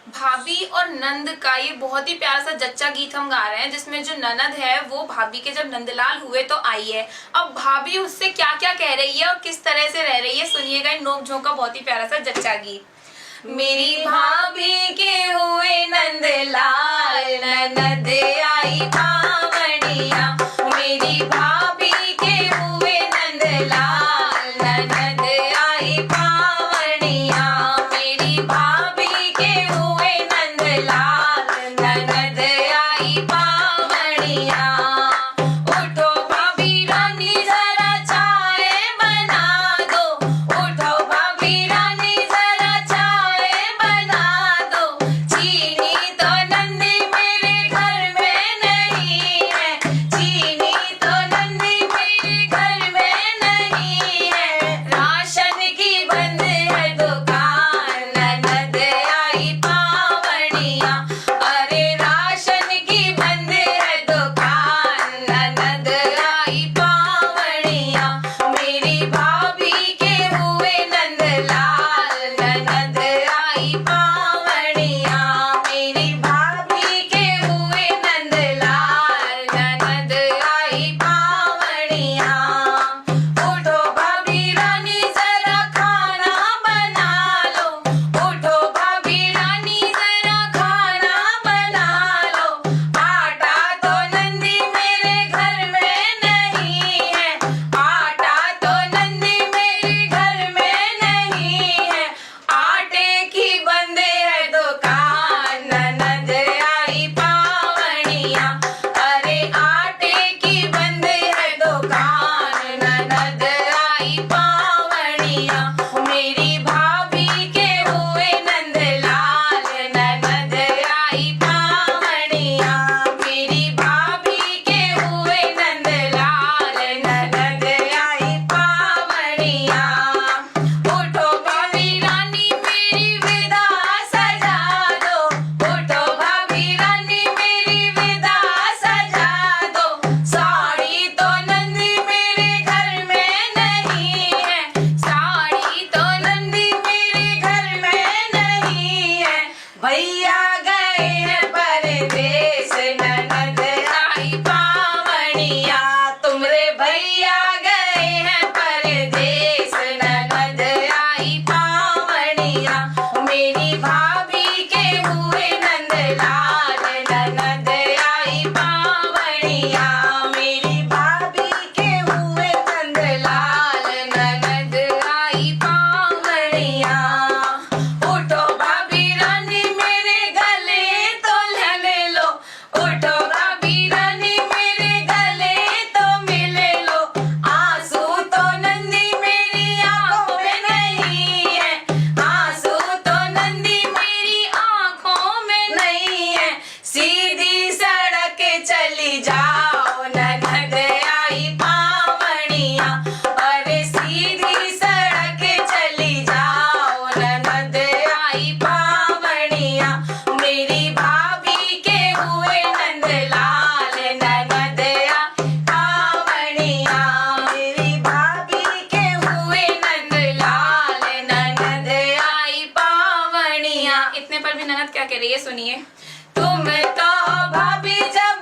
भाभी और नंद का ये बहुत ही प्यारा सा जच्चा गीत हम गा रहे हैं, जिसमें जो ननद है वो भाभी के जब नंदलाल हुए तो आई है। अब भाभी उससे क्या क्या कह रही है और किस तरह से रह रही है, सुनिएगा इन नोक झोंक का बहुत ही प्यारा सा जच्चा गीत। मेरी भाभी के हुए नंदलाल, ननद आई भावड़िया। मेरी भाभी के हुए नंदलाल, ननद आई भावड़िया। मेरी भाभी के हुए नंदलाल, ननद आई भावड़िया। उठो भाभी रानी जरा चाय बना दो, उठो भाभी रानी जरा चाय बना दो। चीनी तो नंदी मेरे घर में नहीं है, चीनी तो नंदी मेरे घर में नहीं है। राशन की बंद है दुकान, ननद आई पावड़िया। अरे राशन की बंद है दुकान, ननद आई पावड़िया। मेरी भाभी के हुए नंदलाल, ननद आई पावड़िया। मेरी भाभी के हुए नंदलाल, ननद आई पावड़िया। उठो भाभी रानी जरा खाना बना लो, उठो भाभी रानी जरा खाना बना लो। आटा तो नंदी मेरे घर में नहीं है, आटा तो नंदी मेरे घर में नहीं है। आटे की बंद है दुकान, ननद आई पावड़िया। अरे आटे की बंद है दुकान, ननद आई पावड़िया। मेरी भाभी के हुए नंदलाल, ननद आई पावड़िया। मेरी भाभी के हुए नंदलाल, ननद आई पावड़िया। उठो भाभी रानी मेरी विदा सजा दो, उठो भाभी रानी मेरी विदा सजा दो। साड़ी तो नंदी मेरे घर में नहीं है, साड़ी तो नंदी मेरे घर में नहीं है। भैया गए हैं परदेस, ननद आई पावड़िया। तुमरे भैया गए हैं परदेस, ननद आई पावड़िया। मेरी भाभी के हुए नंदलाल, ननद आई पावड़िया। मेरी भाभी के हुए नंदलाल, ननद आई पावड़िया। उठो भाभी रानी मेरे गले तो लग लो, उठो भाभी रानी मेरे गले तो मिल लो। आंसू तो नंदी मेरी आंखों में नहीं है, आंसू तो नंदी मेरी आंखों में नहीं है। सीधी सड़क चली जाओ, ननद आई पावड़िया। अरे सीधी सड़क चली जाओ, ननद आई पावड़िया। मेरी भाभी के हुए नंदलाल, ननद आई पावड़िया। मेरी भाभी के हुए नंदलाल, ननद आई पावड़िया। इतने पर भी ननद क्या कह रही है, सुनिए। तुम तो भाभी जब